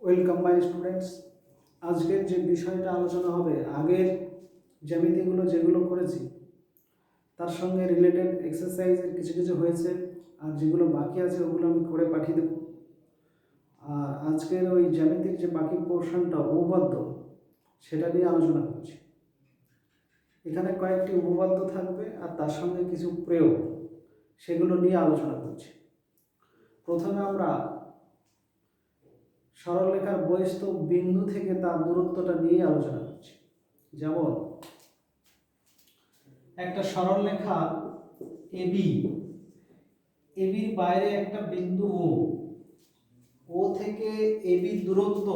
Welcome my students. আজকের যে বিষয়টা আলোচনা হবে, আগের জ্যামিতিগুলো যেগুলো করেছি তার সঙ্গে রিলেটেড এক্সারসাইজের কিছু কিছু হয়েছে, আর যেগুলো বাকি আছে ওগুলো আমি করে পাঠিয়ে দেবো। আর আজকের ওই জ্যামিতির যে বাকি পোর্শনটা উপপাদ্য, সেটা নিয়ে আলোচনা করছি। এখানে কয়েকটি উপপাদ্য থাকবে আর তার সঙ্গে কিছু প্রয়োগ, সেগুলো নিয়ে আলোচনা করছি। প্রথমে আমরা সরলরেখার বহিস্থ বিন্দু থেকে তার দূরত্বটা নিয়ে আলোচনা করছি। যেমন একটা সরলরেখা এবি, এবির বাইরে একটা বিন্দু ও থেকে এবি দূরত্ব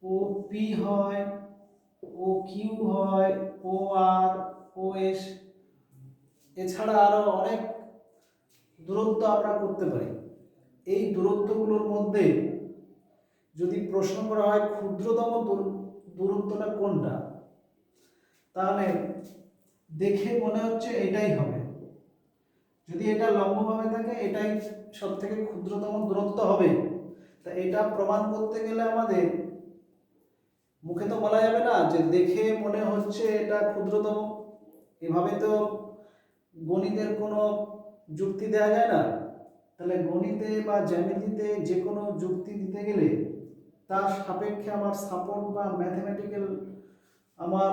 ও পি হয়, ও কিউ হয়, ও আর, ও এস, এছাড়া আরো অনেক দূরত্ব আমরা করতে পারি। এই দূরত্বগুলোর মধ্যে যদি প্রশ্ন করা হয় ক্ষুদ্রতম দূরত্বটা কোনটা, তাহলে দেখে মনে হচ্ছে এটাই হবে। যদি এটা লম্বভাবে থাকে এটাই সব থেকে ক্ষুদ্রতম দূরত্ব হবে। তা এটা প্রমাণ করতে গেলে আমাদের মুখে তো বলা যাবে না যে দেখে মনে হচ্ছে এটা ক্ষুদ্রতম, এভাবে তো গণিতের কোনো যুক্তি দেওয়া যায় না। তাহলে গণিতে বা জ্যামিতিতে যে কোনো যুক্তি দিতে গেলে তার সাপেক্ষে আমার সাপোর্ট বা ম্যাথমেটিক্যাল আমার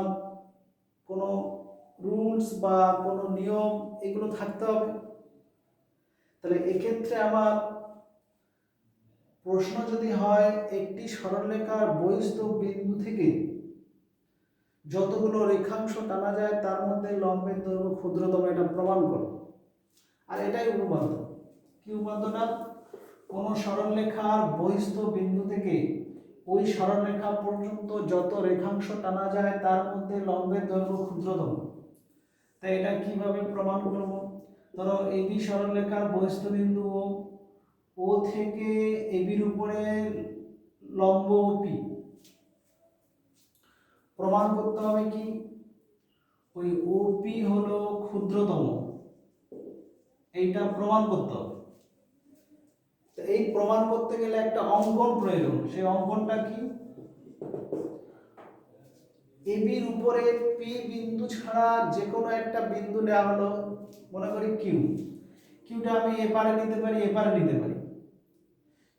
কোনো রুলস বা কোনো নিয়ম এগুলো থাকতে হবে। তাহলে এক্ষেত্রে আমার প্রশ্ন যদি হয় একটি সরলরেখার বহিস্থ বিন্দু থেকে যতগুলো রেখাংশ টানা যায় তার মধ্যে লম্বের দৈর্ঘ্য ক্ষুদ্রতম, এটা প্রমাণ করো। আর এটাই উপপাদ্য। কি উপপাদ্যটা? কোনো সরলরেখার বহিস্থ বিন্দু থেকে ওই সরলরেখা পর্যন্ত যত রেখাংশ টানা যায় তার মধ্যে লম্বের দৈর্ঘ্য ক্ষুদ্রতম। তাই এটা কিভাবে প্রমাণ করব? ধরো এবি সরলরেখার বহিস্থ বিন্দু ও থেকে এবির উপরে লম্ব পি, প্রমাণ করতে হবে কি ওই ওপি হলো ক্ষুদ্রতম, এইটা প্রমাণ করতে হবে। তো এই প্রমাণ করতে গেলে একটা অঙ্কন প্রয়োজন। সেই অঙ্কনটা কি? এবির উপরে পি বিন্দু ছাড়া যে কোনো একটা বিন্দু নেওয়া হলো, মনে করি কিউ। কিউটা আমি এপারে নিতে পারি, এপারে নিতে পারি।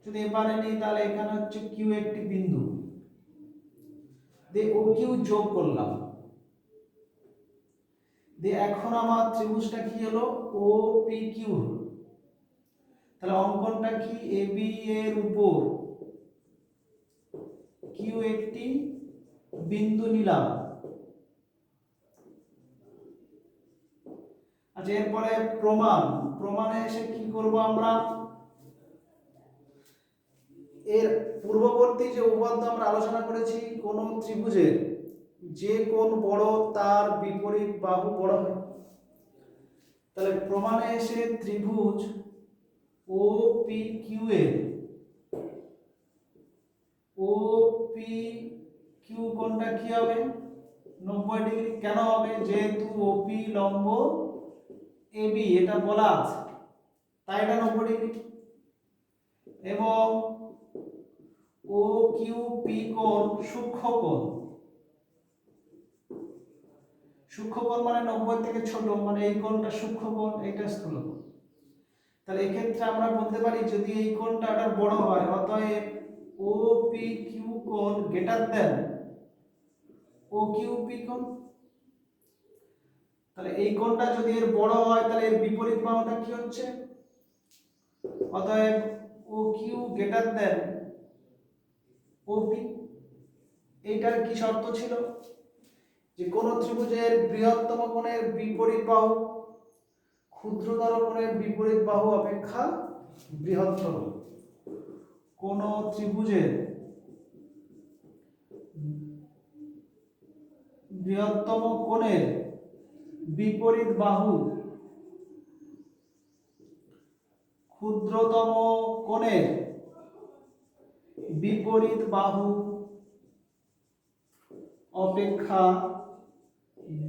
যদি এপারে নিই তাহলে এখানে হচ্ছে কিউ একটি বিন্দু, দিয়ে ও কিউ যোগ করলাম, দিয়ে এখন আমার ত্রিভুজটা কি হলো? ও পি কিউ হলো। তাহলে অঙ্কনটা কি? এবি এর উপর কিউ একটি বিন্দু নিলাম। আচ্ছা, এরপরে প্রমাণে এসে কি করব আমরা? এর পূর্ববর্তী যে উপপাদ্য আমরা আলোচনা করেছি, কোন ত্রিভুজের যে কোণ বড় তার বিপরীত বাহু বড় হয়। তাহলে প্রমাণে এসে ত্রিভুজ ও পি কিউ এর ও পি কিউ কোণটা কি হবে? 90 ডিগ্রি। কেন হবে? যেহেতু ওপি লম্ব এবি, এটা বলা আছে, তাই এটা 90 ডিগ্রি। এবং ও কিউ পি কোণ সূক্ষ্ম কোণ। সূক্ষ্ম কোণ মানে 90 থেকে ছোট, মানে এই কোণটা সূক্ষ্ম কোণ, এটা স্থূল কোণ। তাহলে এই ক্ষেত্রে আমরা বলতে পারি যদি এই কোণটা এটা বড় হয়, অতএব ও পি কিউ কোণ greater than O Q P কোণ। তাহলে এই কোণটা যদি এর বড় হয় তাহলে এর বিপরীত বাহুটা কি হচ্ছে? অতএব O Q greater than O P. এইটার কি শর্ত ছিল? যে কোন ত্রিভুজের বৃহত্তম কোণের বিপরীত বাহু ক্ষুদ্রতর কোণের বিপরীত বাহু অপেক্ষা বৃহত্তর। কোন ত্রিভুজের বৃহত্তম কোণের বিপরীত বাহু ক্ষুদ্রতম কোণের বিপরীত বাহু অপেক্ষা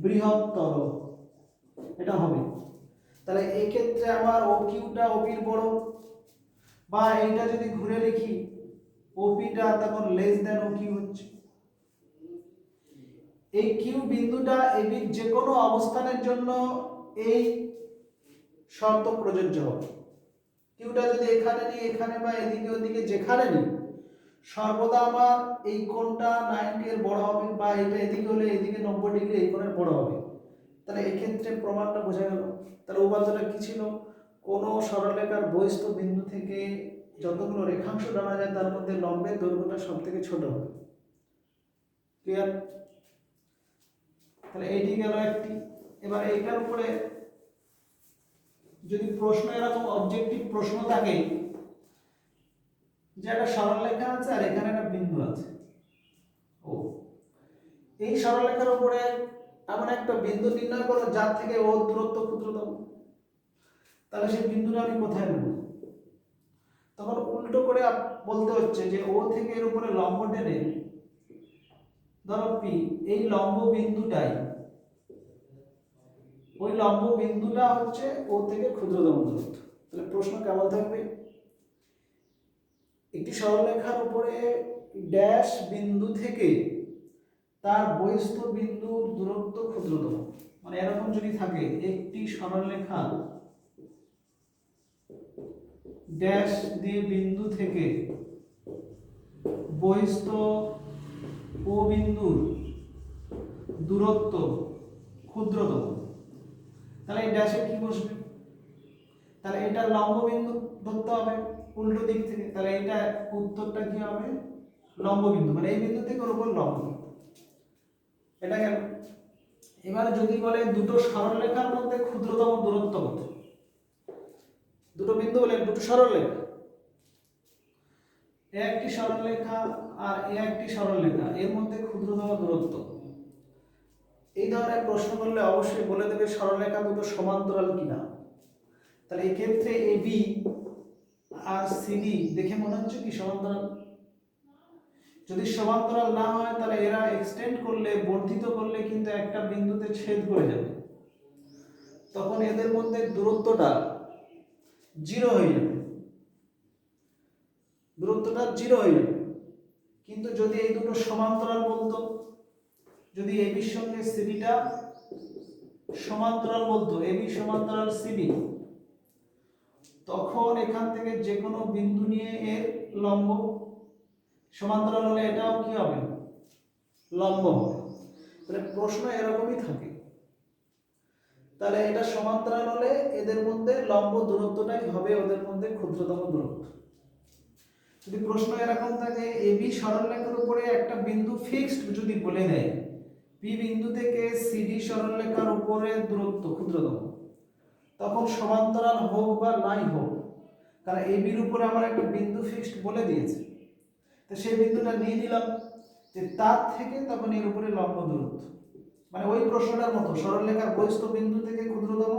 বৃহত্তর, এটা হবে। তাহলে এই ক্ষেত্রে আমার ও কিউটা ওপির বড়, বা এইটা যদি ঘুরে লিখি ওপিটা তখন লেস দেন ও কিউ হচ্ছে। এই কিউ বিন্দুটা এবির যে কোনো অবস্থানের জন্য এই শর্ত প্রযোজ্য হবে। কিউটা যদি এখানে নিই, এখানে বা এদিকে ওদিকে যেখানে নিই, সর্বদা আমার এই কোণটা 90 এর বড় হবে, বা এটা এদিকে হলে এদিকে 90 ডিগ্রি এই কোণের বড় হবে। তাহলে এই ক্ষেত্রে প্রমাণটা বোঝা গেল। তাহলে উপাদানটা কি ছিল? কোন সরলরেখার বহিস্থ বিন্দু থেকে যতগুলো রেখাংশ টানা যায় তার মধ্যে লম্বের দৈর্ঘ্যটা সবথেকে ছোট হবে। ক্লিয়ার? তাহলে এইটি গেল একটি। এবার এইটার উপরে যদি প্রশ্ন এরকম অবজেক্টিভ প্রশ্ন থাকে যে একটা সরলরেখা আছে আর এখানে একটা বিন্দু আছে, ও এই সরলরেখার উপরে এমন একটা বিন্দু নির্ণয় করো যার থেকে ও দূরত্ব ক্ষুদ্রতম, তাহলে সেই বিন্দুটা আমি কোথায় নেব? তখন উল্টো করে বলতে হচ্ছে যে ও থেকে এর উপরে লম্ব টেনে ধরো পি, এই লম্ব বিন্দুটাই, ওই লম্ব বিন্দুটা হচ্ছে ও থেকে ক্ষুদ্রতম দূরত্ব। তাহলে প্রশ্ন কেমন থাকবে? একটি সরলরেখার উপরে ড্যাশ বিন্দু থেকে তার বহিস্থ বিন্দুর দূরত্ব ক্ষুদ্রতম, মানে এরকম যদি থাকে একটি সরলরেখা ড্যাশ দিয়ে বিন্দু থেকে বহিস্থ ও বিন্দুর দূরত্ব ক্ষুদ্রতম, তাহলে এই ড্যাশে কি বসবে? তাহলে এটা লম্ব বিন্দু ধরতে হবে উল্টো দিক থেকে, তাহলে এটা উত্তরটা কি হবে? লম্ব বিন্দু, মানে এই বিন্দু থেকে ওর উপর লম্ব। এটা গেল। এবারে যদি বলে দুটো সরলরেখার মধ্যে ক্ষুদ্রতম দূরত্ব কত, দুটো বিন্দু বলে দুটো সরলরেখা, এ একটি সরলরেখা আর এ একটি সরলরেখা, এর মধ্যে ক্ষুদ্রতম দূরত্ব। এই ধরনের প্রশ্ন করলে অবশ্যই বলে দেবে সরলরেখা দুটো সমান্তরাল কিনা। তাহলে এই ক্ষেত্রে এবি আর সিডি দেখে মনে হচ্ছে কি সমান্তরাল? যদি সমান্তরাল না হয় তাহলে এরা এক্সটেন্ড করলে, বর্ধিত করলে কিন্তু একটা বিন্দুতে ছেদ করে যাবে, তখন এদের মধ্যে দূরত্বটা জিরো হয়ে যাবে, দূরত্বটা জিরো হয়ে যাবে। কিন্তু যদি এই দুটো সমান্তরাল বলতো, যদি এবির সঙ্গে সিডিটা সমান্তরাল বলতো, এবি সমান্তরাল সিডি, তখন এখান থেকে যে কোনো বিন্দু নিয়ে এর লম্ব সমান্তরাল হলে এটাও কি হবে? লম্ব হবে। তাহলে প্রশ্ন এরকমই থাকে। তাহলে এটা সমান্তরাল হলে এদের মধ্যে লম্ব দূরত্বটাই হবে ওদের মধ্যে ক্ষুদ্রতম দূরত্ব। যদি প্রশ্ন এরকম থাকে এবি সরলরেখার উপরে একটা বিন্দু ফিক্সড যদি বলে দেয়, পি বিন্দু থেকে সিডি সরলরেখার উপরে দূরত্ব ক্ষুদ্রতম, তখন সমান্তরাল হোক বা নাই হোক, কারণ এবির উপরে আমার একটা বিন্দু ফিক্সড বলে দিয়েছে, তো সেই বিন্দুটা নিয়ে নিলাম যে তার থেকে তখন এর উপরে লম্ব দূরত্ব, মানে ওই প্রশ্নটার মতো সরলরেখার বহিস্থ বিন্দু থেকে ক্ষুদ্রতম,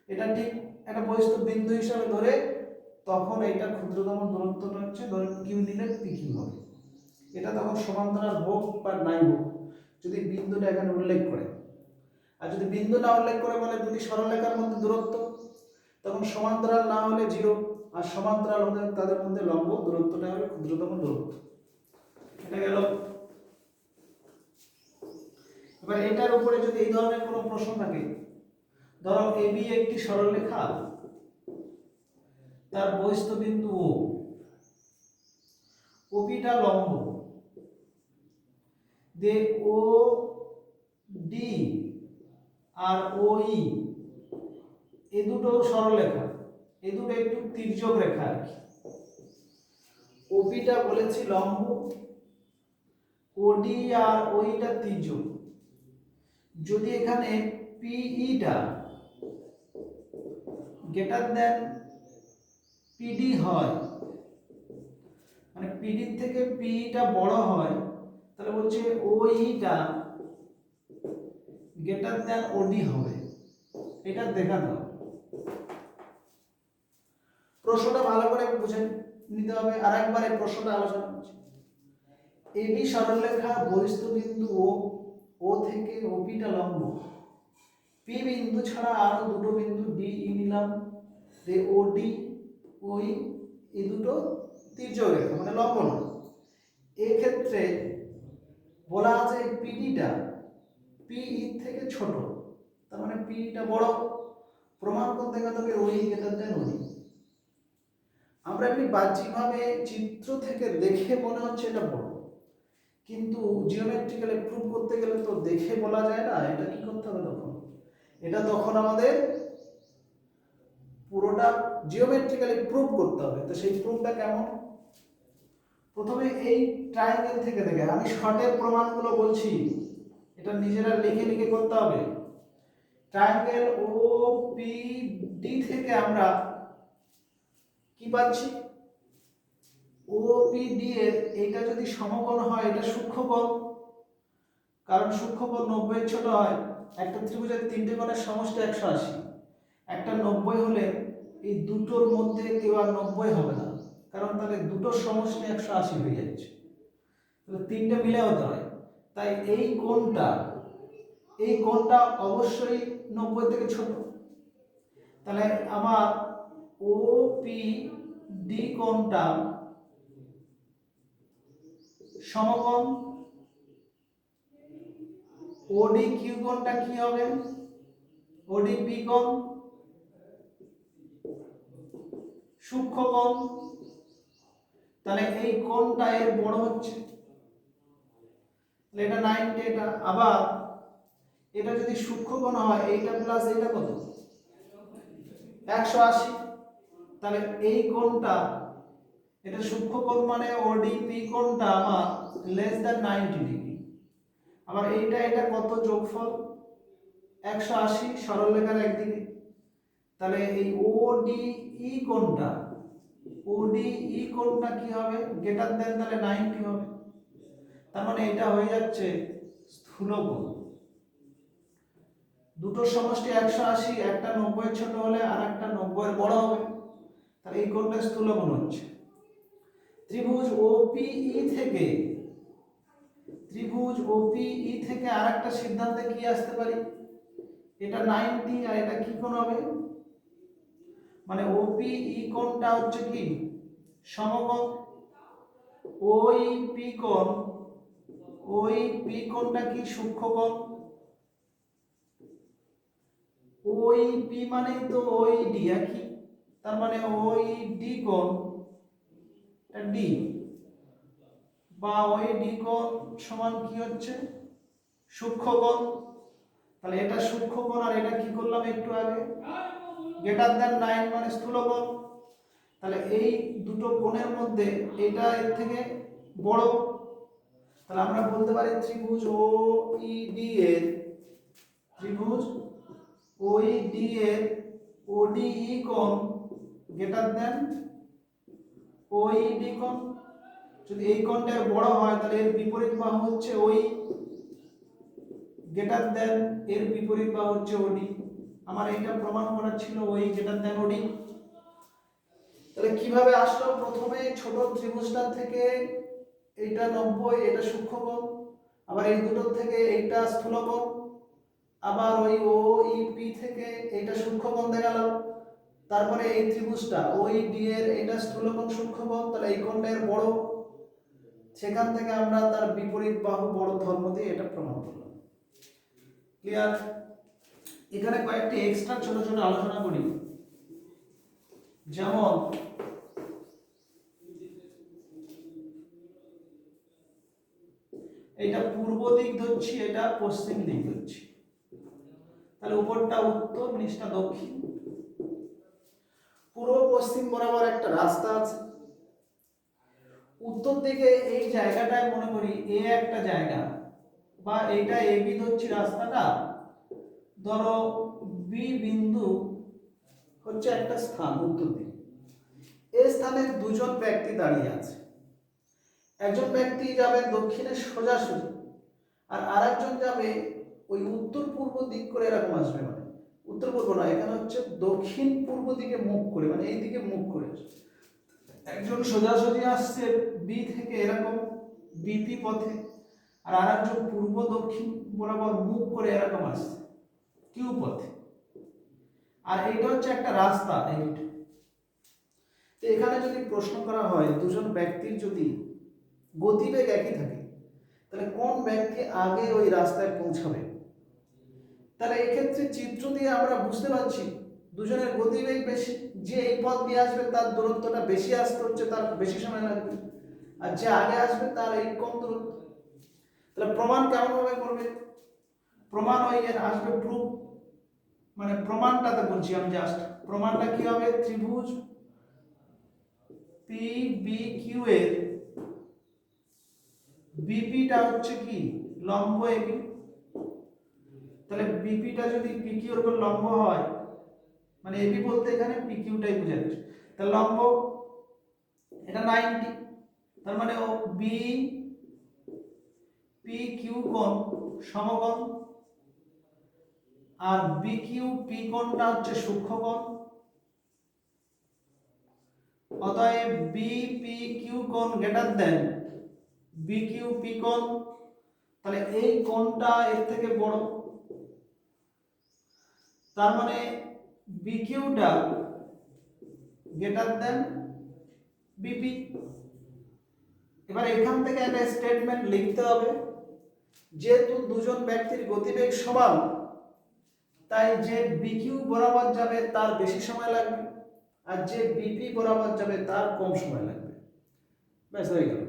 এটা ঠিক একটা বহিস্থ বিন্দু হিসাবে ধরে তখন এইটা ক্ষুদ্রতম দূরত্বটা হচ্ছে ধরে কিউ নিলে পি কিউ হবে। এটা তখন সমান্তরাল হোক বা নাই হোক, যদি বিন্দুটা এখানে উল্লেখ করে। আর যদি বিন্দু না উল্লেখ করে বলে দুটি সরলরেখার মধ্যে দূরত্ব, তখন সমান্তরাল না হলে জিরো, আর সমান্তরাল হলে তাদের মধ্যে লম্ব দূরত্বটা হবে ক্ষুদ্রতম দূরত্ব। এটা গেল। এবার এটার উপরে যদি এই ধরনের কোনো প্রশ্ন থাকে, ধরো এবি একটি সরলরেখা, তার বহিস্থ বিন্দু ও, ওপিটা লম্ব, দে ও ডি আর ও ই এ দুটো সরলরেখা, এ দুটো একটু তির্যক রেখা আর কি। ওপিটা বলেছি লম্ব, ওডি আর ওইটা তির্যক। যদি এখানে পিইটা গ্রেটার দেন পিডি হয়, মানে পিডি থেকে পিইটা বড় হয়, তাহলে বলছে ওইটা গ্রেটার দেন ওডি হবে, এটা দেখাতে হবে। প্রশ্নটা ভালো করে বুঝে নিতে হবে। আর একবার এই প্রশ্নটা আলোচনা করছি। এবি সরলরেখা বহিস্থ বিন্দু ও থেকে ওপিটা লম্ব, পি বিন্দু ছাড়া আরো দুটো বিন্দু ডি ই নিলাম, ও ডি ওই এই দুটো তির্যক রেখা, মানে লম্ব না, এক্ষেত্রে বলা আছে পিডিটা পিই থেকে ছোট, তার মানে পিটা বড়। প্রমাণ করতে গেলে তোকে ওই গ্রেটার দেন ওই। আমরা এমনি বাহ্যিকভাবে চিত্র থেকে দেখে মনে হচ্ছে এটা বড়, কিন্তু জিওমেট্রিক্যালি প্রুভ করতে গেলে তো দেখে বলা যায় না। এটা কি করতে হবে তখন? এটা তখন আমাদের পুরোটা জিওমেট্রিক্যালি প্রুভ করতে হবে। তো সেই প্রুফটা কেমন? প্রথমে এই ট্রায়াঙ্গেল থেকে দেখে আমি শর্টের প্রমাণগুলো বলছি, এটা নিজেরা লিখে লিখে করতে হবে। ট্রায়াঙ্গেল ও পি ডি থেকে আমরা কি পাচ্ছি? ও পি ডি এর এটা যদি সমকোণ হয় এটা সূক্ষ্মকোণ, কারণ সূক্ষ্মকোণ 90 এর ছোট হয়। একটা ত্রিভুজের তিনটে কোণের সমষ্টি 180, একটা 90 হলে এই দুটোর মধ্যে কেউ আর 90 হবে না, কারণ তাহলে দুটোর সমষ্টি 180 হয়ে যাচ্ছে, তাহলে তিনটে মিলে হতে হয়। তাই এই কোণটা অবশ্যই 90 থেকে ছোট। তাহলে আমার ও পি ডি কোণটা সমকোণ, ওডি কিউ কোণটা কি হবে? ওডি পি কোণ সূক্ষ্মকোণ। তাহলে এই কোণটা এর বড় হচ্ছে, তাহলে এটা 90। এটা আবার এটা যদি সূক্ষ্মকোণ হয় এইটা প্লাস এইটা কত? 180। তাহলে এই কোণটা এটা সূক্ষ্মকোণ মানে ওডিপি কোণটা আমার লেস দ্যান 90 ডিগ্রি। আবার এটা কত যোগফল? 180 সরলরেখার একদিকে। তাহলে এই ওডিই কোণটা কি হবে? গ্রেটার দেন, তাহলে 90 হবে। তার মানে এটা হয়ে যাচ্ছে স্থূলকোণ। দুটোর সমষ্টি 180, একটা 90 এর ছোট হলে আর একটা 90 এর বড় হবে, তাহলে এই কোণটা স্থূলকোণ হচ্ছে। ত্রিভুজ ওপিই থেকে আরেকটা সিদ্ধান্তে কি আসতে পারি? এটা 90 আর এটা কি কোণ হবে? মানে ওপিই কোণটা হচ্ছে কি সমকোণ। ওই পি কোণটা কি সূক্ষ্মকোণ। ওই পি মানে তো ওই ডি একই, তার মানে ওই ডি কোণ ডি বা ওই ডি কোণ সমান কি হচ্ছে? সূক্ষ্মকোণ। তাহলে এটা সূক্ষ্মকোণ আর এটা কি করলাম একটু আগে? গ্রেটার দেন 9 মানে স্থূলকোণ। তাহলে এই দুটো কোণের মধ্যে এটা এর থেকে বড়। তাহলে আমরা বলতে পারি ত্রিভুজ ওইডি এর ওডিই কোণ গ্রেটার দেন ওইডি কোণ। যদি এই কোণটা বড় হয় তাহলে এর বিপরীত বাহু হচ্ছে ওই, গ্রেটার দেন এর বিপরীত বাহু হচ্ছে ওডি। আমার এটা প্রমাণ করার ছিল ওই গ্রেটার দেন ওডি। তাহলে কিভাবে আসলো? প্রথমে ছোট ত্রিভুজটা থেকে এইটা 90, এটা সূক্ষ্মকোণ, আবার এই দুটোর থেকে এইটা স্থূলকোণ, আবার ওই ওইপি থেকে এইটা সূক্ষ্মকোণ দেখালাম। তারপরে এই ত্রিভুজটা ওই ডি এর এটা স্থূলকোণ সূক্ষ্মকোণ, তাহলে এই কোণটা এর বড়। সেখান থেকে আমরা তার বিপরীত বাহু বড় ধর্ম দিয়ে এটা প্রমাণ করলাম। ক্লিয়ার? এখানে কয়েকটি এক্সট্রা ছোট ছোট আলোচনা করি। যেমন এটা পূর্ব দিক ধরছি, এটা পশ্চিম দিক ধরছি, তাহলে উপরটা উত্তর নিচটা দক্ষিণ। পূর্ব পশ্চিম বরাবর একটা রাস্তা আছে। উত্তর দিকে এই জায়গাটায় মনে করি এ একটা জায়গা, বা এইটা এ বি ধরছি রাস্তাটা। ধরো বি বিন্দু হচ্ছে একটা স্থান উত্তর দিকে। এই স্থানে দুজন ব্যক্তি দাঁড়িয়ে আছে। একজন ব্যক্তি যাবে দক্ষিণে সোজাসুজি, আর আরেকজন যাবে ওই উত্তর পূর্ব দিক করে এরকম আসবে, মানে উত্তর পূর্ব না, এখানে হচ্ছে দক্ষিণ পূর্ব দিকে মুখ করে, মানে এই দিকে মুখ করে। একজন সোজাসুজি আসছে বি থেকে এরকম বিপি পথে, আর আরেকজন পূর্ব দক্ষিণ বরাবর মুখ করে এরকম আসছে কিউ পথে। আর এইটা হচ্ছে একটা রাস্তা। এইটা এখানে যদি প্রশ্ন করা হয় দুজন ব্যক্তির যদি গতিবেগ একই থাকে, তাহলে কোন ব্যক্তি আগে ওই রাস্তায় পৌঁছাবে। তাহলে এক্ষেত্রে চিত্র দিয়ে আমরা বুঝতে পারছি দুজনের গতিবেগ বেশি, যে এই পথ দিয়ে আসবে তার দূরত্বটা বেশি আসতে হচ্ছে, তার বেশি সময় লাগবে, আর যে আগে আসবে তার এই কম দূরত্ব। তাহলে প্রমাণ কেমন ভাবে করবে? প্রমাণ ওই আসবে প্রুফ, মানে প্রমাণটাতে বলছি আমি জাস্ট, প্রমাণটা কি হবে? ত্রিভুজ পি বি কিউ এর বিপিটা হচ্ছে কি লম্ব এবি। তাহলে বিপিটা যদি পিকিউ এর উপর লম্ব হয়, মানে এবি বলতে এখানে পিকিউটাই বোঝাচ্ছে, তাহলে লম্ব এটা 90, তার মানে ও বি পি কিউ কোণ সমকোণ, আর বি কিউ পি কোণটা হচ্ছে সূক্ষ্মকোণ। অতএব বি পি কিউ কোণ greater than B Q P কোণ, তাহলে এই কোণটা এর থেকে বড়, তার মানে বি কিউটা গ্রেটার দেন বিপি। এবার এখান থেকে একটা স্টেটমেন্ট লিখতে হবে, যেহেতু দুজন ব্যক্তির গতিবেগ সমান, তাই যে বিকিউ বরাবর যাবে তার বেশি সময় লাগবে, আর যে বিপি বরাবর যাবে তার কম সময় লাগবে। ব্যাস হয়ে গেল।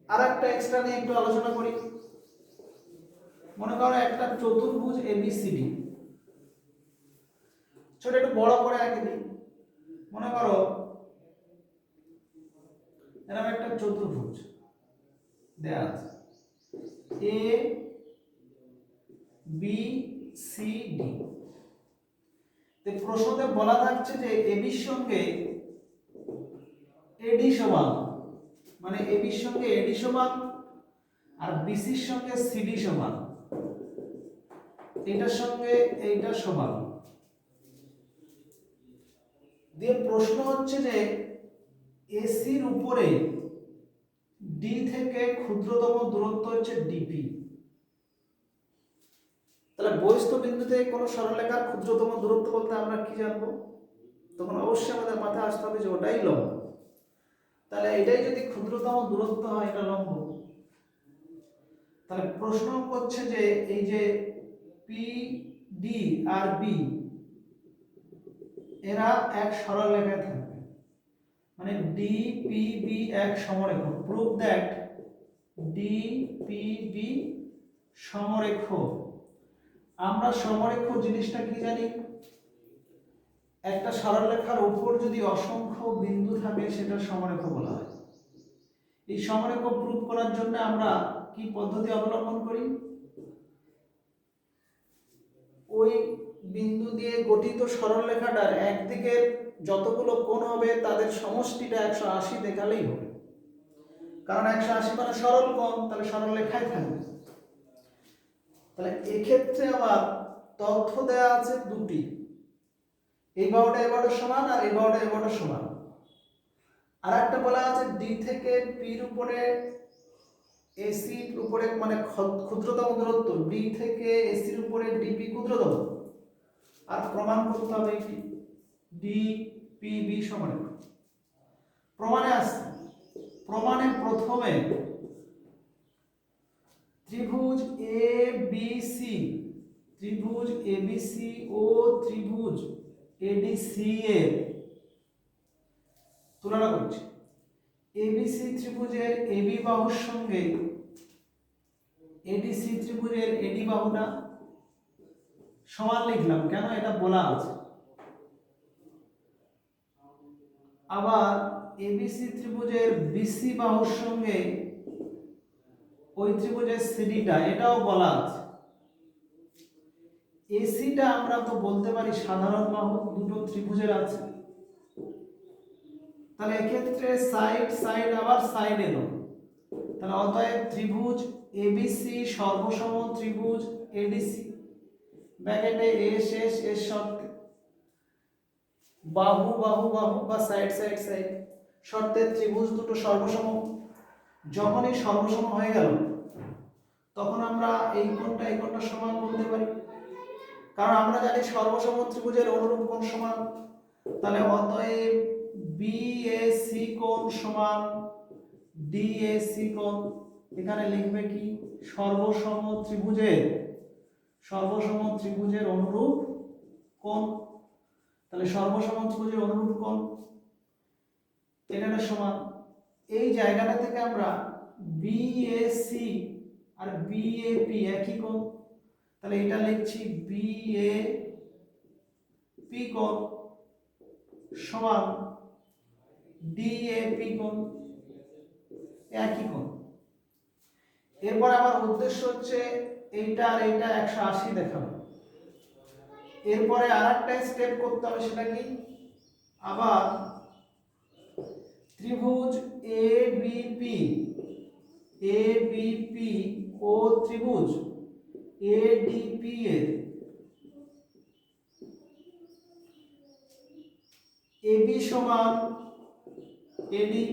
আর একটা এক্সট্রা নিয়ে একটু আলোচনা করি। মনে করো একটা চতুর্ভুজ এবিসিডি, ছোট একটু বড় করে আঁকে দিই। মনে করো এরকম একটা চতুর্ভুজ দেয়া আছে এ বি সি ডি। প্রশ্নতে বলা থাকছে যে এবির সঙ্গে এডি সমান, মানে এবির সঙ্গে এডি সমান আর বিসির সঙ্গে সিডি সমান, এটার সঙ্গে এইটা সমান। দিয়ে প্রশ্ন হচ্ছে যে এসির উপরে ডি থেকে ক্ষুদ্রতম দূরত্ব হচ্ছে ডিপি। তাহলে বহিস্থ বিন্দু থেকে কোনো সরলরেখার ক্ষুদ্রতম দূরত্ব বলতে আমরা কি জানবো? তখন অবশ্যই আমাদের মাথায় আসতে হবে যে ওটাই লম্ব। তাহলে এটাই যদি ক্ষুদ্রতম দূরত্ব হয়, এটা লম্ব। তাহলে প্রশ্ন করছে যে এই যে পি ডি আর বি এরা এক সরলরেখায় থাকবে, মানে ডি পি বি এক সমরেখ। Prove that D P B সমরেখ। আমরা সমরেখ জিনিসটা কি জানি? একটা সরলরেখার উপর যদি অসংখ্য বিন্দু থাকে সেটা সমরেখ বলা হয়। এই সমরেখ প্রুভ করার জন্য আমরা কি পদ্ধতি অবলম্বন করি? ওই বিন্দু দিয়ে গঠিত সরলরেখাটার একদিকের যতগুলো কোণ হবে তাদের সমষ্টিটা 180 দেখালেই হবে, কারণ 180 মানে সরল কোণ, তাহলে সরলরেখায় থাকবে। তাহলে এক্ষেত্রে আবার তথ্য দেয়া আছে দুটি, এই বাহুটা এই বাহুটার সমান আর এই বাহুটা এই বাহুটার সমান। আর একটা বলা আছে ডি থেকে পির উপরে এসির উপরে, মানে ক্ষুদ্রতম দূরত্ব ডি থেকে এসির উপরে ডিপি ক্ষুদ্রতম, আর প্রমাণ করতে হবে এটি ডি পি বি সমান। প্রমাণে আসছে, প্রমাণে প্রথমে ত্রিভুজ এ বি সি, ত্রিভুজ এবিসি ও ত্রিভুজ এডিসি এর তুলনা করছি। এবিসি ত্রিভুজের এবি বাহুর সঙ্গে এডিসি ত্রিভুজের এডি বাহুটা সমান লিখলাম, কেন? এটা বলা আছে। আবার এবিসি ত্রিভুজের বিসি বাহুর সঙ্গে ওই ত্রিভুজের সিডিটা, এটাও বলা আছে। এসিটা আমরা তো বলতে পারি সাধারণ বাহু দুটো ত্রিভুজের আছে, তাহলে এক্ষেত্রে সাইড সাইড আবার সাইড এলো, তাহলে অতএব ত্রিভুজ এবিসি সর্বসম ত্রিভুজ এডিসি ব্র্যাকেটে এ শেষ এর শর্তে, বাহু বাহু বাহু বা সাইড সাইড সাইড শর্তে ত্রিভুজ দুটো সর্বসম। যখনই সর্বসম হয়ে গেল তখন আমরা এই কোণটা এই কোণটা সমান বলতে পারি, কারণ আমরা জানি সর্বসম ত্রিভুজের অনুরূপ কোণ সমান। তাহলে অতএব বিএসি কোণ সমান ডিএসি কোণ। এখানে লিখবে কি সর্বসম ত্রিভুজের অনুরূপ কোণ। তাহলে সর্বসম ত্রিভুজের অনুরূপ কোণ এটা সমান এই জায়গাটা থেকে আমরা বিএসি আর বিএপি একই কোণ, তাহলে এটা লিখছি বিএপি কোণ সমান ডিএপি কোণ, একই কোণ। এরপর আমার উদ্দেশ্য হচ্ছে এইটা আর এইটা 180 দেখানো। এরপরে আরেকটা স্টেপ করতে হবে, সেটা কি আবার ত্রিভুজ এবিপি ও ত্রিভুজ এডিপি এর এবি সমান এডি।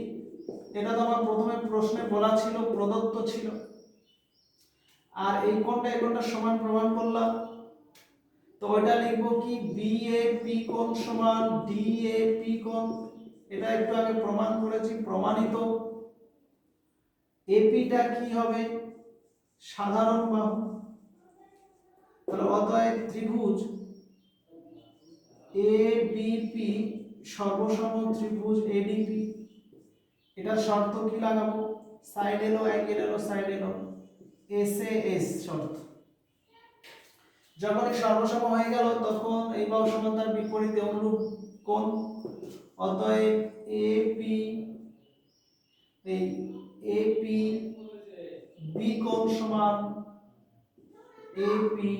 এটা তো আমার প্রথমে প্রশ্নে বলা ছিল, প্রদত্ত ছিল। আর এই কোণটা সমান প্রমাণ করলাম, তো এটা লিখবো কি বিএপি কোণ সমান ডিএপি কোণ। এটা একটু আগে প্রমাণ করেছি, প্রমাণিত। এপিটা কি হবে সাধারণ বাহু, তাহলে অতএব ত্রিভুজ এবিপি সর্বসম ত্রিভুজ এডিপি। এটা শর্ত কি লাগাবো, সাইড এলো অ্যাঙ্গেল এলো সাইড এলো এস শর্ত। যখন এই সর্বসম হয়ে গেল তখন এই বাহু সমান তার বিপরীতে অনুরূপ কোণ। অতএব এপি বি কোণ সমান এপি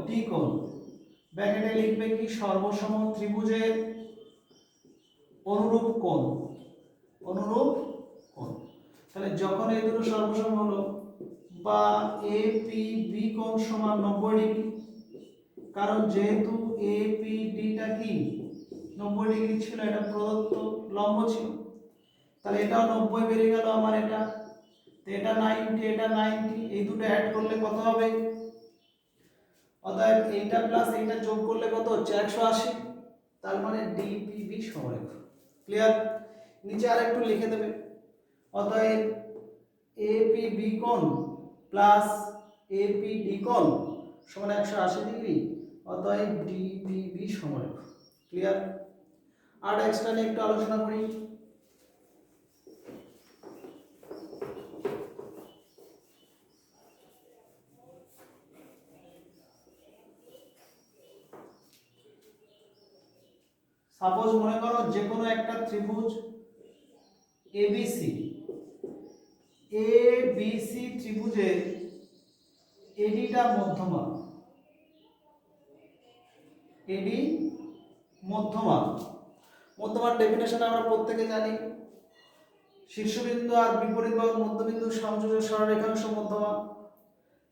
ডি কোণ। ব্র্যাকেটে লিখবে কি সর্বসম ত্রিভুজের অনুরূপ কোণ। তাহলে যখন এই দুটো সর্বসম হলো বা এপি বি কোণ সমান 90 ডিগ্রি, কারণ যেহেতু এপিডিটা কি 90 ডিগ্রি ছিল, এটা প্রদত্ত লম্ব ছিল, তাহলে এটাও 90 বেরিয়ে গেল আমার। এটা 90, এটা 90, এই দুটো অ্যাড করলে কত হবে, অতএব এইটা প্লাস এইটা যোগ করলে কত হচ্ছে 180। তার মানে ডিপিবি সমান। ক্লিয়ার? নিচে আরেকটু লিখে দেবে, অতএব এপিবি কোণ প্লাস এপিডি কোণ সমান 180 ডিগ্রি, অতএব ডিপিবি সমান। ক্লিয়ার? আর এক্সট্রা নিয়ে একটু আলোচনা করি। সাপোজ মনে করো যে কোনো একটা ত্রিভুজ এবিসি ত্রিভুজের এডিটা মধ্যমা, মধ্যমার ডেফিনেশন আমরা প্রত্যেকে জানি, শীর্ষবিন্দু আর বিপরীত বাহুর মধ্যবিন্দু সংযোজক সরলরেখাংশ মধ্যমা।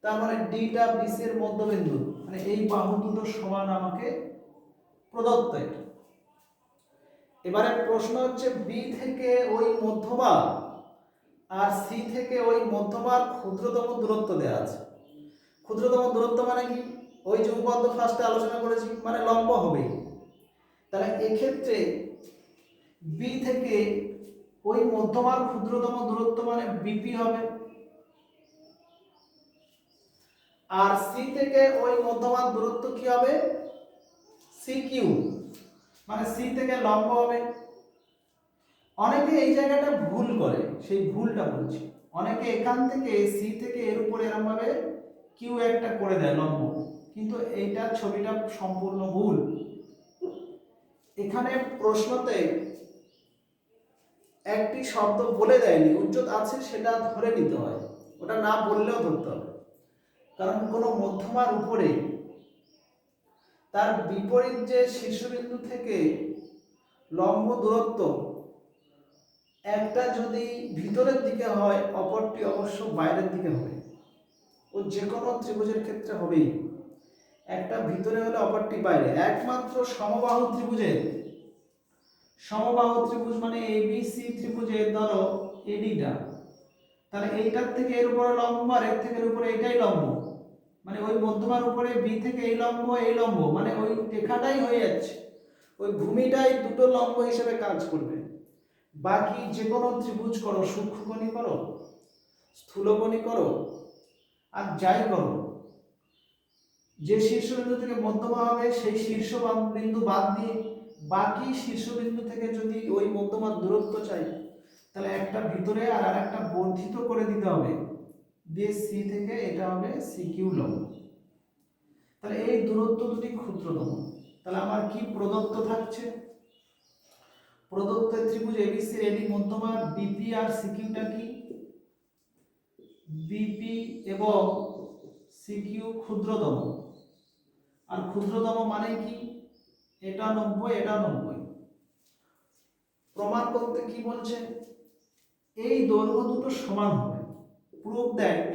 তার মানে ডিটা বিসি এর মধ্যবিন্দু, মানে এই বাহু দুটো সমান আমাকে প্রদত্ত। এবারে প্রশ্ন হচ্ছে বি থেকে ওই মধ্যমা আর সি থেকে ওই মধ্যমার ক্ষুদ্রতম দূরত্ব দেওয়া আছে। ক্ষুদ্রতম দূরত্ব মানে কি, ওই যে উপপাদ্য ফার্স্টে আলোচনা করেছি, মানে লম্ব হবে। তাহলে এক্ষেত্রে বি থেকে ওই মধ্যমার ক্ষুদ্রতম দূরত্ব মানে বিপি হবে, আর সি থেকে ওই মধ্যমার দূরত্ব কি হবে সিকিউ, মানে সি থেকে লম্ব হবে। অনেকে এই জায়গাটা ভুল করে, সেই ভুলটা বলছি। অনেকে এখান থেকে সি থেকে এর উপরে এরকম ভাবে কিউ একটা করে দেয় লম্ব, কিন্তু এইটা ছবিটা সম্পূর্ণ ভুল। এখানে প্রশ্নতে একটি শব্দ বলে দেয়নি, উচ্চতা আছে সেটা ধরে নিতে হয়, ওটা না বললেও ধরতে হবে। কারণ কোনো মধ্যমার উপরে তার বিপরীত যে শীর্ষবিন্দু থেকে লম্ব দূরত্ব একটা যদি ভিতরের দিকে হয়, অপরটি অবশ্য বাইরের দিকে হবে। ও যে কোনো ত্রিভুজের ক্ষেত্রে হবেই, একটা ভিতরে হলে অপরটি বাইরে। একমাত্র সমবাহু ত্রিভুজ মানে এবিসি ত্রিভুজের ধরো এডিটা, তাহলে এইটার থেকে এর উপরে লম্ব আর এর থেকে এর উপরে এটাই লম্ব, মানে ওই মধ্যমার উপরে বি থেকে এই লম্ব, মানে ওই রেখাটাই হয়ে যাচ্ছে, ওই ভূমিটাই দুটো লম্ব হিসেবে কাজ করবে। বাকি যে কোনো ত্রিভুজ করো, সূক্ষ্মকোণী করো, স্থূলকোণী করো, আর যাই করো, যে শীর্ষবিন্দু থেকে মধ্যমা হবে সেই শীর্ষ বিন্দু বাদ দিয়ে বাকি শীর্ষবিন্দু থেকে যদি ওই মধ্যমার দূরত্ব চাই, তাহলে একটা ভিতরে আর একটা বর্ধিত করে দিতে হবে, দিয়ে সি থেকে এটা হবে সি কিউ লম্ব। তাহলে এই দূরত্ব দুটি ক্ষুদ্রতম। তাহলে আমার কি প্রদত্ত থাকছে? প্রদত্ত ত্রিভুজ এবিসি এডি মধ্যমা বিপি আর সিকিউটা কি? বিপি এবং সিকিউ ক্ষুদ্রতম। আর ক্ষুদ্রতম মানে কি? এটা 90, এটা 90। প্রমাণ করতে কি বলছে? এই দৈর্ঘ্য দুটো সমান হবে। প্রুভ দ্যাট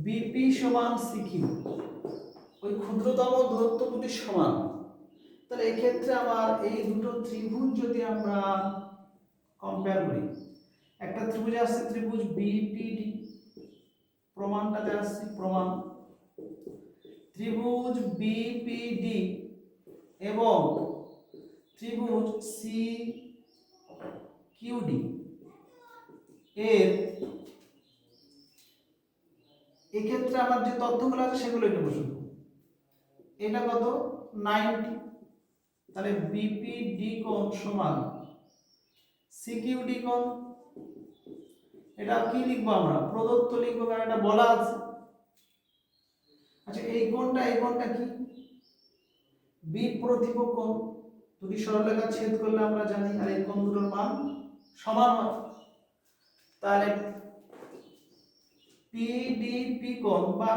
বিপি সমান সিকিউ, ওই ক্ষুদ্রতম দূরত্ব দুটি সমান। তাহলে এক্ষেত্রে আমার এই দুটো ত্রিভুজ যদি আমরা কম্পেয়ার করি, একটা ত্রিভুজ আসছে ত্রিভুজ বিপিডি, প্রমাণটাতে আসছে প্রমাণ ত্রিভুজ বিপিডি এবং ত্রিভুজ সি কিউডি এর এক্ষেত্রে আমার যে তথ্যগুলো আছে সেগুলো একটু বসুন। এটা কত? 90। তাহলে বিপিডি কোণ সমান সিকিউডি কোণ। এটা কি লিখবো আমরা? প্রদত্ত লিখবো, কারণ এটা বলা আছে। আচ্ছা, এই কোণটা কি? বিপ্রতিভ কোণ। দুটি সরলরেখা ছেদ করলে আমরা জানি, আর এই কোণ দুটোর মান সমান হয়। তাহলে পিডিপি কোণ বা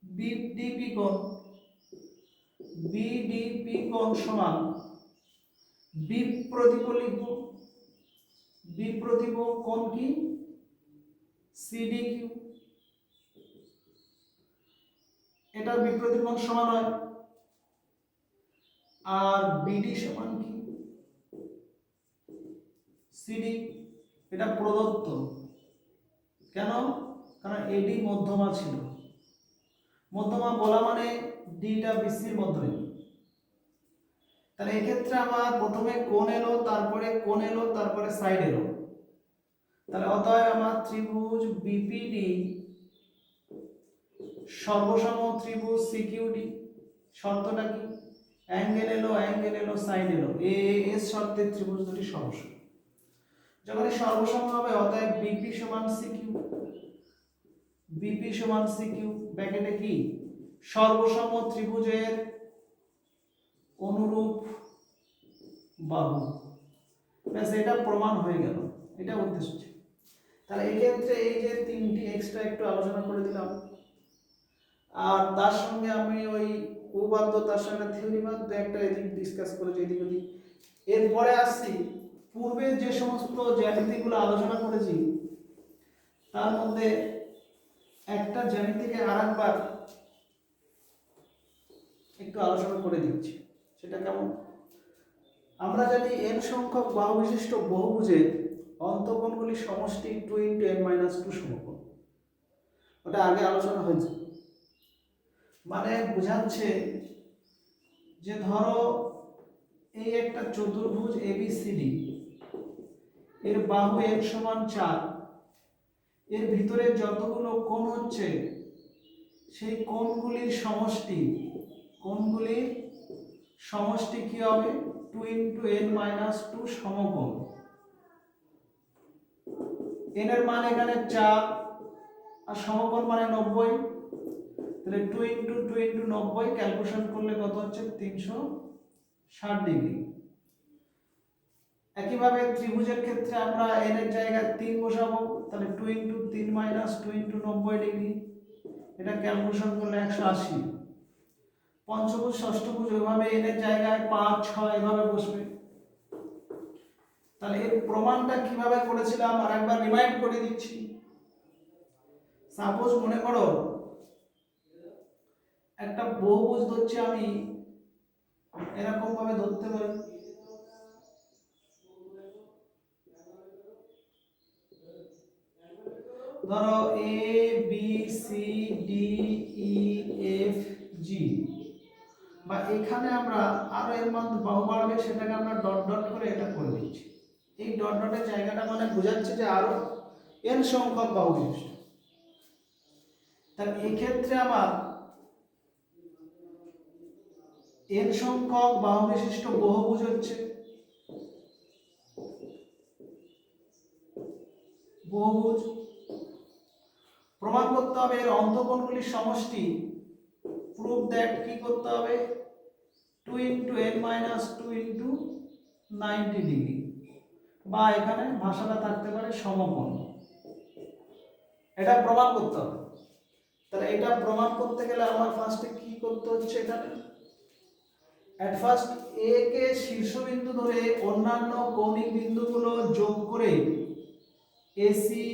বিডিপি কোণ, বিডিপি কোণ সমান বিপ্রতিভ লিখব। বিপ্রতিভ কোণ কি? সিডিকিউ। এটা বিপ্রতিভ কোণ সমান হয়। আর বিডি সমান কি? সিডি। এটা প্রদত্ত। কেন? কারণ এডি মধ্যমা ছিল। মধ্যমা বলা মানে ডিটা বিসির মধ্যে। তাহলে এক্ষেত্রে আমার প্রথমে কোণ এলো, তারপরে কোণ এলো, তারপরে সাইড এলো। তাহলে অতএব আমার ত্রিভুজ বিপিডি সর্বসম ত্রিভুজ সিকিউডি। শর্তটা কি? অ্যাঙ্গেল এলো, সাইড এলো, এস শর্তে ত্রিভুজ দুটি সমসম। যখন সর্বসম হবে অতএব বিপি সমান সিকিউ। বিপি সমান সিকিউ ব্র্যাকেটে কি? সর্বসম ত্রিভুজের অনুরূপ বাহু। ব্যাস, এটা প্রমাণ হয়ে গেল। এটা উদ্দেশ্য। তাহলে এই ক্ষেত্রে এই যে তিনটি এক্সট্রা একটু আলোচনা করে দিলাম, আর তার সঙ্গে আমি ওই উপপাদ্য, তার সঙ্গে থিওরি বাদ একটা এদিক ডিসকাস করেছি, এদিক ওদিক। এরপরে আসছি পূর্বে যে সমস্ত জ্যামিতিগুলো আলোচনা করেছি তার মধ্যে একটা জ্যামিতিকে আরেকবার একটু আলোচনা করে দিচ্ছি। সেটা কেমন? আমরা জানি n সংখ্যক বাহু বিশিষ্ট বহুভুজের অন্তঃকোণগুলির সমষ্টি 2 × n-2 সমকোণ। ওটা আগে আলোচনা হয়েছে। মানে বোঝাচ্ছে যে ধরো এই একটা চতুর্ভুজ এবিসিডি, এর বাহু n সমান 4, এর ভিতরে যতগুলো কোণ হচ্ছে সেই কোণগুলির সমষ্টি কি হবে? 2 × n-2 সমকোণ। n এর মান এখানে 4 আর সমকোণ মানে 90। তাহলে 2 × 2 × 90 ক্যালকুলেশন করলে কত হচ্ছে? 360 ডিগ্রি। একইভাবে ত্রিভুজের ক্ষেত্রে আমরা n এর জায়গায় 3 বসাবো, তাহলে 2 × 3 - 2 × 90 ডিগ্রি। এটা ক্যালকুলেশন করলে 180। পঞ্চভুজ ষষ্ঠভুজ ওইভাবে n এর জায়গায় 5 6 এভাবে বসবে। তাহলে এর প্রমাণটা কিভাবে করেছিলাম আর একবার রিমাইন্ড করে দিচ্ছি। সাপোজ মনে করো একটা বহুভুজ ধরছি আমি, এরকম ভাবে ধরতে পারি। ধরো A B C D E F G, বা এখানে আমরা আরো এর মান বাহু বাড়বে সেটাকে আমরা ডট ডট করে এটা করে দিচ্ছি। এই ডট ডটের জায়গাটা মানে বোঝাচ্ছে যে আরো n সংখ্যক বাহু বিশিষ্ট। তাহলে এই ক্ষেত্রে আমার n সংখ্যক বাহু বিশিষ্ট বহুভুজ হচ্ছে বহুভুজ। প্রমাণ করতে হবে এর অন্তঃকোণগুলির সমষ্টি। প্রুভ দ্যাট কি করতে হবে 2 * n - 2 * 90 ডিগ্রি, বা এখানে ভাষাটা থাকতে পারে সমকোণ। এটা প্রমাণ করতে হবে। তাহলে এটা প্রমাণ করতে গেলে আমার ফার্স্টে কি করতে হচ্ছে, এখানে এট ফার্স্ট এ কে শীর্ষবিন্দু ধরে অন্যান্য কৌণিক বিন্দুগুলো যোগ করে এসি,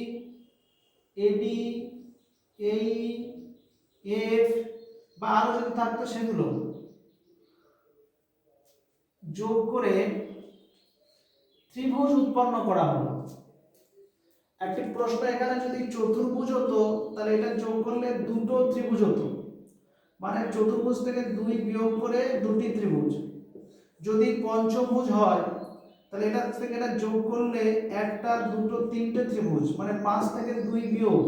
এডি, এই, এফ বা আরো যদি থাকতো সেগুলো যোগ করে ত্রিভুজ উৎপন্ন করা হলো। একটি প্রশ্ন এখানে যদি চতুর্ভুজ হতো তাহলে এটা যোগ করলে দুটো ত্রিভুজ হতো, মানে চতুর্ভুজ থেকে 2 বিয়োগ করে দুটি ত্রিভুজ। যদি পঞ্চভুজ হয় তাহলে এটা থেকে এটা যোগ করলে একটা, দুটো, তিনটে ত্রিভুজ, মানে 5 থেকে 2 বিয়োগ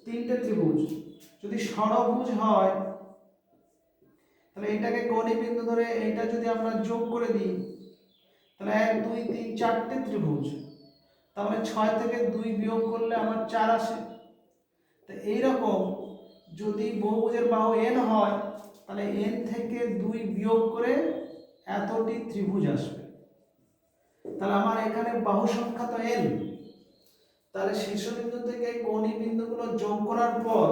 তিনটে ত্রিভুজ। যদি ষড়ভুজ হয় তাহলে এটাকে কৌণিক বিন্দু ধরে এটা যদি আমরা যোগ করে দিই তাহলে 1 2 3 4টে ত্রিভুজ। তাহলে 6 থেকে 2 বিয়োগ করলে আমার 4 আসে। তো এইরকম যদি বহুভুজের বাহু n হয় তাহলে n থেকে 2 বিয়োগ করে এতটি ত্রিভুজ আসবে। তাহলে আমার এখানে বাহু সংখ্যা তো n। তাহলে শীর্ষবিন্দু থেকে কৌণিক বিন্দুগুলো যোগ করার পর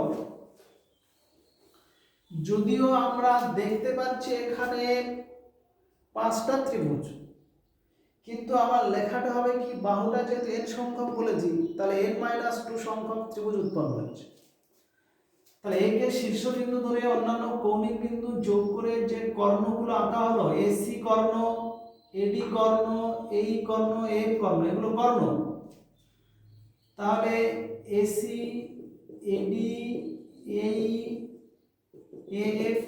যদিও আমরা দেখতে পাচ্ছি এখানে 5টা ত্রিভুজ, কিন্তু আমার লেখাটা হবে কি বাহুটা যেহেতু n সংখ্যক বলেছি তাহলে n - 2 সংখ্যক ত্রিভুজ উৎপন্ন হচ্ছে। তাহলে একে শীর্ষবিন্দু ধরে অন্যান্য কৌণিক বিন্দু যোগ করে যে কর্ণগুলো আঁকা হলো, এসি কর্ণ, এডি কর্ণ, এই কর্ণ, এফ কর্ণ, এগুলো কর্ণ। তাহলে এসি, এডি, এই, এফ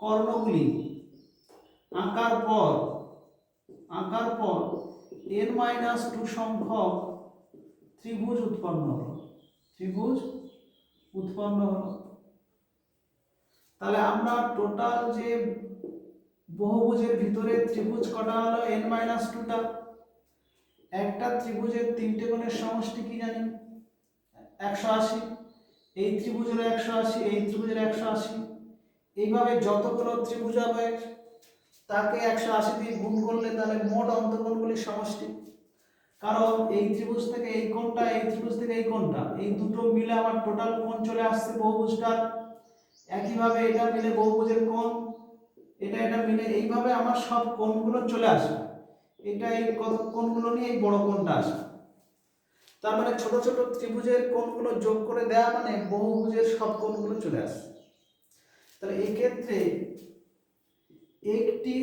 কর্ণগুলি আঁকার পর n - 2 সংখ্যক ত্রিভুজ উৎপন্ন হলো। তাহলে আমরা টোটাল যে বহুভুজের ভিতরে ত্রিভুজ কটা হলো n - 2টা। একটা ত্রিভুজের তিনটে কোণের সমষ্টি কি জানি 180। এই ত্রিভুজের 180, এই ত্রিভুজের 180। এইভাবে যতগুলো ত্রিভুজ হবে তাকে 180 দিয়ে গুণ করলে তাহলে মোট অন্তঃকোণগুলির সমষ্টি। কারণ এই ত্রিভুজ থেকে এই কোণটা, এই ত্রিভুজ থেকে এই কোণটা, এই দুটো মিলে আমার টোটাল কোণ চলে আসছে বহুভুজটার। একইভাবে এটা মিলে বহুভুজের কোণ, এটা মিলে এইভাবে আমার সব কোণগুলো চলে আসে। এটা এই কোণগুলো নিয়ে এই বড় কোণটা আসে। তার মানে ছোট ছোট ত্রিভুজের কোণগুলো যোগ করে দেওয়া মানে বহুভুজের সব কোণগুলো চলে আসে। তাহলে এই ক্ষেত্রে একটি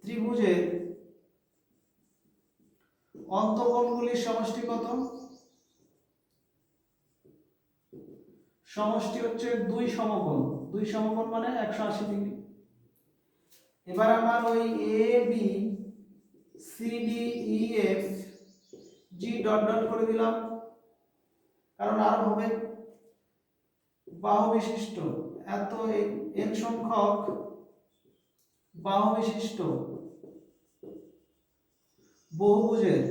ত্রিভুজের অন্তঃকোণগুলির সমষ্টি কত? সমষ্টি হচ্ছে 2 সমকোণ। 2 সমকোণ মানে 180 ডিগ্রি। এবার আমার ওই A B C D E F G dot dot করে দিলাম, কারণ আর হবে বাহু বিশিষ্ট এত n সংখ্যক বাহু বিশিষ্ট বহুভুজের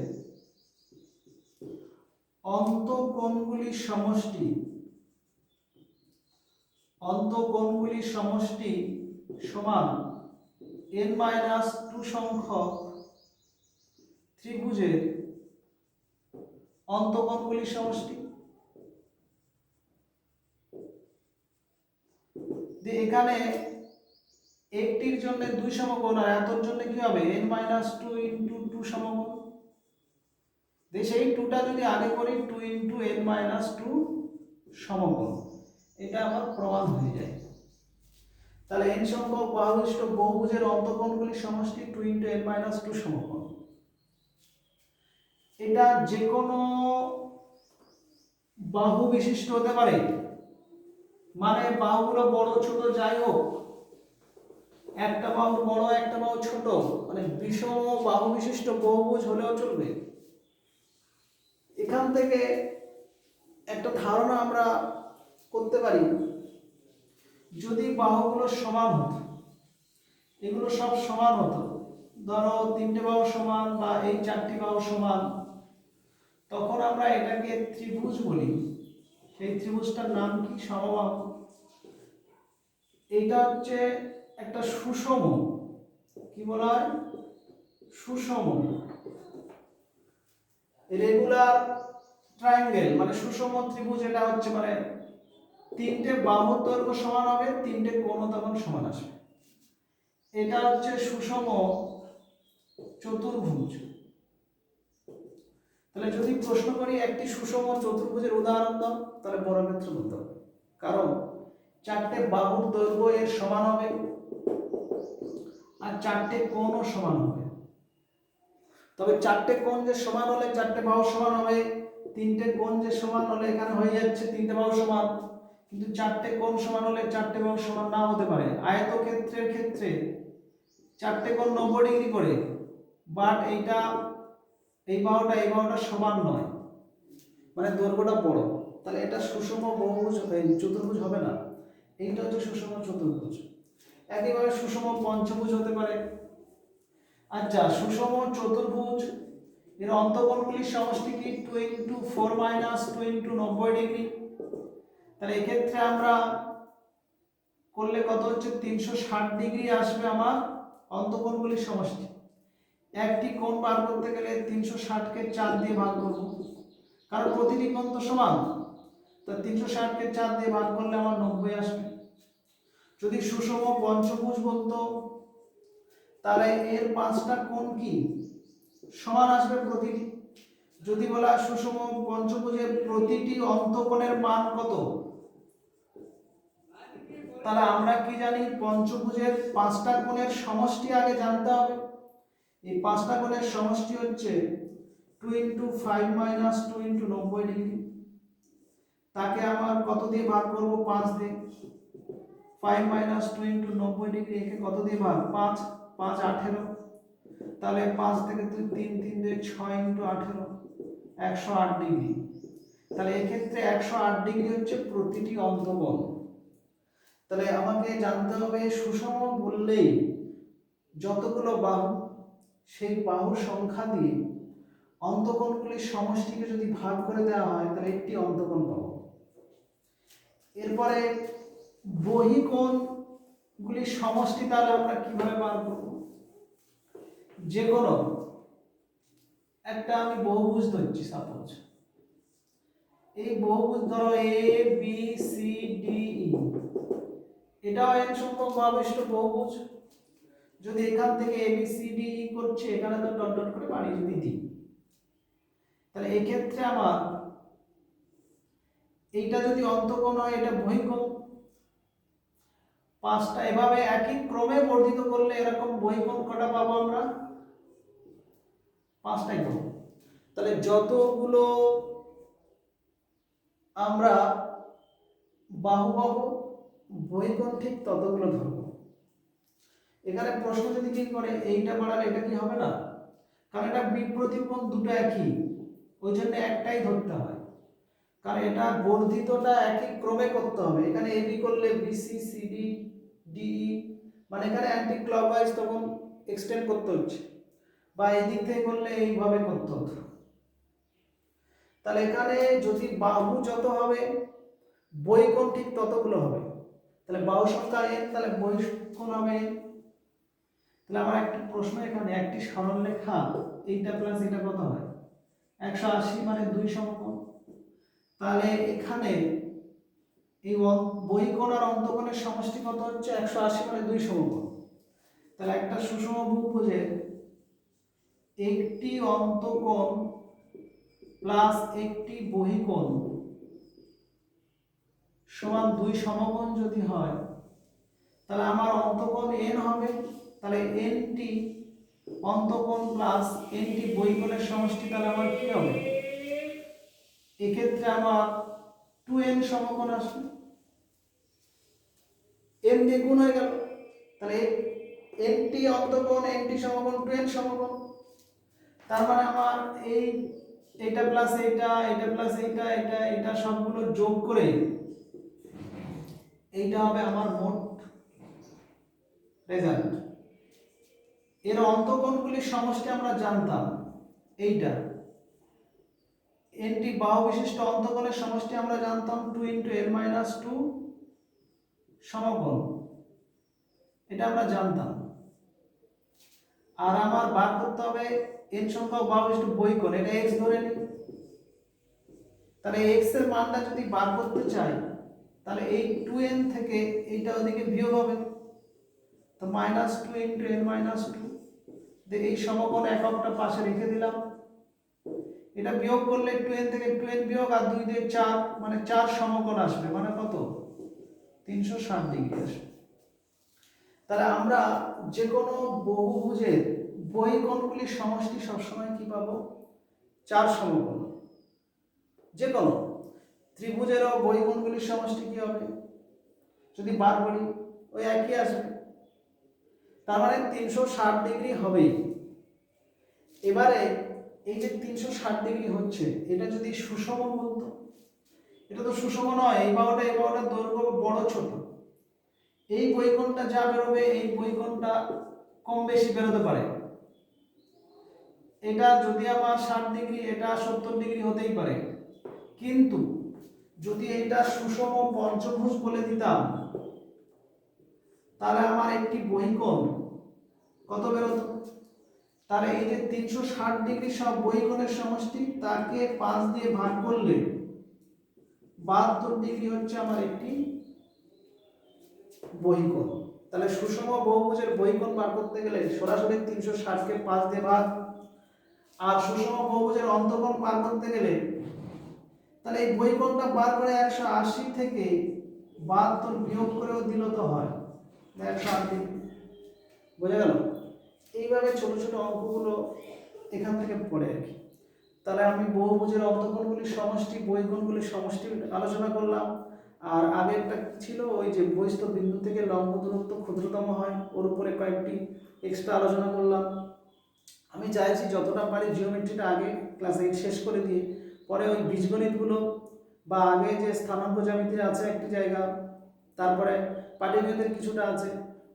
অন্তঃকোণগুলির সমষ্টি সমান n - 2 সংখ্যক ত্রিভুজের অন্তঃকোণগুলির সমষ্টি। এখানে একটির জন্য 2 সমকোণ আর এতর জন্য কি হবে n - 2 * 2 সমকোণ। সেই 2টা যদি আগে করি 2 * n - 2 সমকোণ, এটা আমার প্রমাণ হয়ে যায়। তাহলে n সংখ্যক বাহু বিশিষ্ট বহুভুজের অন্তঃকোণগুলির সমষ্টি 2 * n - 2 সমকোণ। এটা যে কোনো বাহু বিশিষ্ট হতে পারে, মানে বাহুগুলো বড় ছোট যাই হোক, একটা বাহু বড় একটা বাহু ছোট, মানে বিষম বাহু বিশিষ্ট বহুভুজ হলেও চলবে। এখান থেকে একটা ধারণা আমরা করতে পারি, যদি বাহুগুলো সমান হতো, এগুলো সব সমান হতো, ধরো তিনটে বাহু সমান বা এই চারটি বাহু সমান, তখন আমরা এটাকে ত্রিভুজ বলি। সেই ত্রিভুজটার নাম কি? সমবাহু। এটা হচ্ছে একটা সুষম, কি বলা হয়? সুষম রেগুলার ট্রায়াঙ্গেল, মানে সুষম ত্রিভুজ। এটা হচ্ছে মানে তিনটে বাহুর দৈর্ঘ্য সমান হবে, তিনটে কোণও তখন সমান আসবে। এটা হচ্ছে সুষম চতুর্ভুজ। তাহলে যদি প্রশ্ন করি একটি সুষম চতুর্ভুজের উদাহরণ দাও, তাহলে বর্গক্ষেত্র বলতে হবে, কারণ চারটে বাহুর দৈর্ঘ্য এর সমান হবে আর চারটে কোণও সমান হবে। তবে চারটে কোণ যে সমান হলে চারটে বাহু সমান হবে, তিনটে কোণ যে সমান হলে এখানে হয়ে যাচ্ছে তিনটে বাহু সমান, কিন্তু চারটে কোণ সমান হলে চারটে বাহু সমান না হতে পারে। আয়তক্ষেত্রের ক্ষেত্রে চারটে কোণ 90 ডিগ্রি করে, বাট এইটা এই বাহুটা সমান নয়, মানে দৈর্ঘ্যটা বড়, তাহলে এটা সুষম বহুভুজ চতুর্ভুজ হবে না। এইটা হচ্ছে সুষম চতুর্ভুজ। একইভাবে সুষম পঞ্চভুজ হতে পারে। আচ্ছা, সুষম চতুর্ভুজ এর অন্তঃকোণগুলির সমষ্টি কি? 2 × 4 - 2 × 90 ডিগ্রি। তাহলে এক্ষেত্রে আমরা করলে কত হচ্ছে? 360 ডিগ্রি আসবে আমার অন্তঃকোণগুলির সমষ্টি। একটি কোণ বার করতে গেলে 360 কে 4 দিয়ে ভাগ করব, কারণ প্রতিটি কোণ তো সমান। তা 360 কে 4 দিয়ে ভাগ করলে আমার 90 আসবে। যদি সুষম পঞ্চভুজ বলতো, তাহলে এর 5টা কোণ কি সমান আসবে প্রতিটি। যদি বলা সুষম পঞ্চভুজের প্রতিটি অন্তঃকোণের মান কত, তাহলে আমরা কি জানি? পঞ্চভুজের 5টা কোণের সমষ্টি আগে জানতে হবে। এই 5টা কোণের সমষ্টি হচ্ছে 2 × 5 - 2 × 90 ডিগ্রি। তাকে আমার কত দিয়ে ভাগ করব? 5 দিয়ে। 5 - 2 × 90 ডিগ্রি, একে কত দিয়ে ভাগ? 5, 5 18। তাহলে 5 থেকে 2 3 3 দিয়ে 6 × 18, 108 ডিগ্রি। তাহলে এক্ষেত্রে 108 ডিগ্রি হচ্ছে প্রতিটি অন্তঃকোণ। তাহলে আমাকে জানতে হবে সুষম বললেই যতগুলো বাহু, সেই বাহুর সংখ্যা দিয়ে অন্তঃকোণগুলির সমষ্টিকে যদি ভাগ করে দেওয়া হয়, তাহলে একটি অন্তঃকোণ পাবো। এরপরে বহিকোণগুলির সমষ্টি তাহলে আমরা কিভাবে বার করব? যে কোনো একটা আমি বহুভুজ ধরছি, সাপোজ এই বহুভুজ ধরো এ বি সি ডি ই, এটাও n সংখ্যক বাহুবিশিষ্ট বহুভুজ। যদি এখান থেকে এ বি সি ডি ই করছে, এখানে তো ডট ডট করে বাড়ি যদি দিই, তাহলে এই ক্ষেত্রে আমার এইটা যদি অন্তঃকোণ হয়, এটা বহিকোণ। 5টা এভাবে একই ক্রমে বর্ধিত করলে এরকম বহিকোণ কটা পাবো আমরা? 5টাই পাবো। তাহলে যতগুলো আমরা বাহু পাবো, বহিকোণ ঠিক ততগুলো ধরবো। এখানে প্রশ্ন যদি কি করে এইটা বাড়ালে এটা কি হবে না? কারণ এটা বিপ্রতিকোণ দুটো একই, ওই জন্য একটাই ধরতে হয়, কারণ এটা বর্ধিতটা একই ক্রমে করতে হবে। এখানে এবি করলে বিসি সিডি ডিই, মানে এখানে অ্যান্টি ক্লকওয়াইজ তখন এক্সটেন্ড করতে হচ্ছে, বা এদিক থেকে করলে এইভাবে করতে হতো। তাহলে এখানে যদি বাহু যত হবে, বহিকোণ ঠিক ততগুলো হবে। তাহলে বাহু সংখ্যা n, তাহলে বহিকোণ হবে n। তাহলে আমার একটা প্রশ্ন, এখানে একটি সরলরেখা এইটা প্লাস এটা কত হয়? 180, মানে 2 সমকোণ। তাহলে এখানে এই বহিকোণ আর অন্তঃকোণের সমষ্টি কত হচ্ছে? 180, মানে 2 সমকোণ। তাহলে একটা সুষম বহুভুজের একটি অন্তঃকোণ প্লাস একটি বহিকোণ সমান 2 সমকোণ যদি হয়, তাহলে আমার অন্তঃকোণ n হবে। তাহলে nটি অন্তঃকোণ প্লাস nটি বহিকোণের সমষ্টি, তাহলে আমার কি হবে? এক্ষেত্রে আমার 2n সমকোণ আসবে, n দিয়ে গুণ হয়ে গেল। তাহলে nটি অন্তকোণ, nটি সমকোণ 2n সমকোণ। তার মানে আমার এইটা প্লাস এইটা, এটা প্লাস এইটা, এটা সবগুলো যোগ করে এইটা হবে আমার মোট রেজাল্ট। এর অন্তকোণগুলির সমষ্টি আমরা জানতাম এইটা, nটি বাহু বিশিষ্ট অন্তকোণের সমষ্টি আমরা জানতাম 2 × n-2 সমকোণ, এটা আমরা জানতাম। আর আমার বার করতে হবে n সংখ্যক বাহু বিশিষ্ট বহিকোণ, এটা x ধরে নিই। তাহলে x এর মানটা যদি বার করতে চাই তাহলে এই 2n থেকে এইটা ওদিকে বিয়োগ হবে, তো -2 × n-2। এই সমকোণ এককটা পাশে রেখে দিলাম। এটা বিয়োগ করলে 2n থেকে 2n বিয়োগ আর 2 দিয়ে 4, মানে 4 সমকোণ আসবে, মানে কত 360 ডিগ্রি আসবে। তাহলে আমরা যে কোনো বহুভুজের বহিকোণগুলির সমষ্টি সবসময় কি পাবো? 4 সমকোণ। যে কোনো ত্রিভুজেরও বহিকোণগুলির সমষ্টি কি হবে যদি বার করি? ওই একই আসবে। তার মানে 360 ডিগ্রি হবেই। এবারে এই যে 360 ডিগ্রি হচ্ছে, এটা যদি সুষম বলতো, এটা তো সুষম নয়। এই বাহুটার দৈর্ঘ্য বড় ছোট, এই বহিকোণটা যা বেরোবে এই বহিকোণটা কম বেশি বেরোতে পারে। এটা যদি আমার 60 ডিগ্রি, এটা 70 ডিগ্রি হতেই পারে। কিন্তু যদি এটা সুষম পঞ্চভুজ বলে দিতাম তাহলে আমার একটি বহিকোণ কত বেরোতো? তাহলে এই যে 360 ডিগ্রি সব বহিকোণের সমষ্টি, তাকে 5 দিয়ে ভাগ করলে 72 ডিগ্রি হচ্ছে আমার একটি বহিকোণ। তাহলে সুষম বহুভুজের বহিকোণ বার করতে গেলে সরাসরি 360 কে 5 দিয়ে ভাগ, আর সুষম বহুভুজের অন্তকোণ বার করতে গেলে তাহলে এই বহিকোণটা বার করে 180 থেকে 72 বিয়োগ করেও দিল তো হয় 180। বোঝা গেল? এইভাবে ছোট ছোট অঙ্কগুলো এখান থেকে পড়ে আর কি। তাহলে আমি বহুভুজের অন্তকোণগুলির সমষ্টি, বহিকোণগুলির সমষ্টি আলোচনা করলাম। আর আগেরটা ছিল ওই যে বহিস্থ বিন্দু থেকে লম্ব দূরত্ব ক্ষুদ্রতম হয়, ওর উপরে কয়েকটি এক্সট্রা আলোচনা করলাম। আমি চাইছি যতটা পারি জিওমেট্রিটা আগে ক্লাস 8 শেষ করে দিয়ে পরে ওই বীজগণিতগুলো বা আগে যে স্থানাঙ্ক জ্যামিতি আছে একটি জায়গা, তারপরে পাটিগণিতের কিছুটা আছে,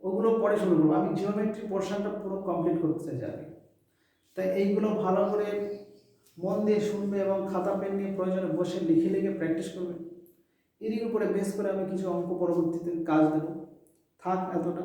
ওগুলো পরে শুরু করবো। আমি জিওমেট্রি পোর্শনটা পুরো কমপ্লিট করতে যাবে। তাই এইগুলো ভালো করে মন দিয়ে শুনবে এবং খাতা পেন নিয়ে প্রয়োজনে বসে লিখে লিখে প্র্যাকটিস করবে। এরই উপরে বেস করে আমি কিছু অঙ্ক পরবর্তীতে কাজ দেবো। থাক এতটা।